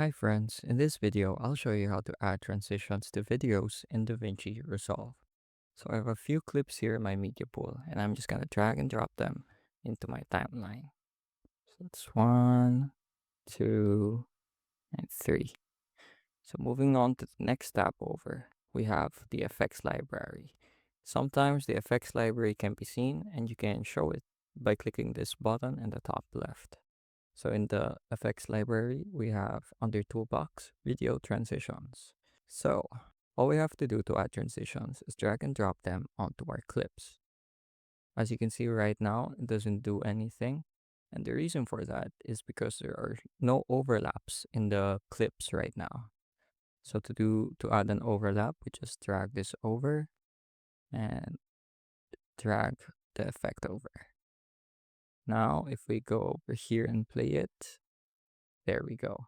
Hi friends, in this video I'll show you how to add transitions to videos in DaVinci Resolve. So I have a few clips here in my media pool and I'm just gonna drag and drop them into my timeline. So that's one, two, and three. So moving on to the next tab over, we have the effects library. Sometimes the effects library can be seen and you can show it by clicking this button in the top left. So in the effects library, we have under toolbox, video transitions. So all we have to do to add transitions is drag and drop them onto our clips. As you can see right now, it doesn't do anything. And the reason for that is because there are no overlaps in the clips right now. So to add an overlap, we just drag this over and drag the effect over. Now if we go over here and play it, there we go.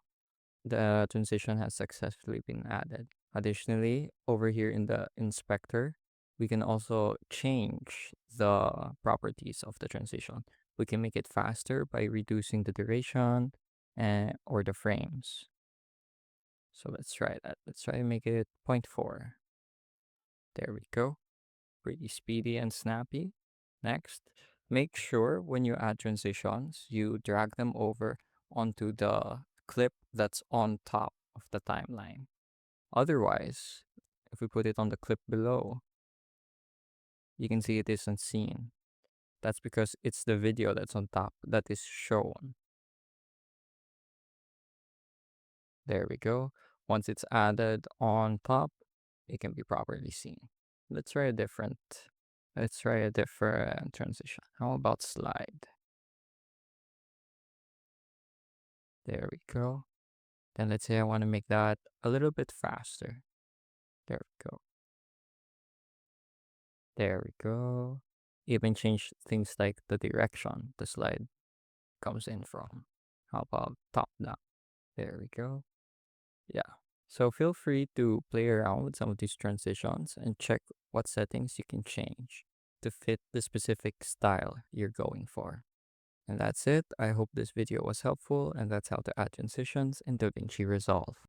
The transition has successfully been added. Additionally, over here in the inspector, we can also change the properties of the transition. We can make it faster by reducing the duration or the frames. So let's try that. Let's try to make it 0.4. There we go. Pretty speedy and snappy. Next, make sure when you add transitions, you drag them over onto the clip that's on top of the timeline. Otherwise, if we put it on the clip below, you can see it isn't seen. That's because it's the video that's on top that is shown. There we go. Once it's added on top, it can be properly seen. Let's try a different let's try a different transition. How about slide? There we go. Then let's say I want to make that a little bit faster. There we go. There we go. Even change things like the direction the slide comes in from. How about top down? There we go. Yeah. So feel free to play around with some of these transitions and check what settings you can change to fit the specific style you're going for. And that's it. I hope this video was helpful, and that's how to add transitions in DaVinci Resolve.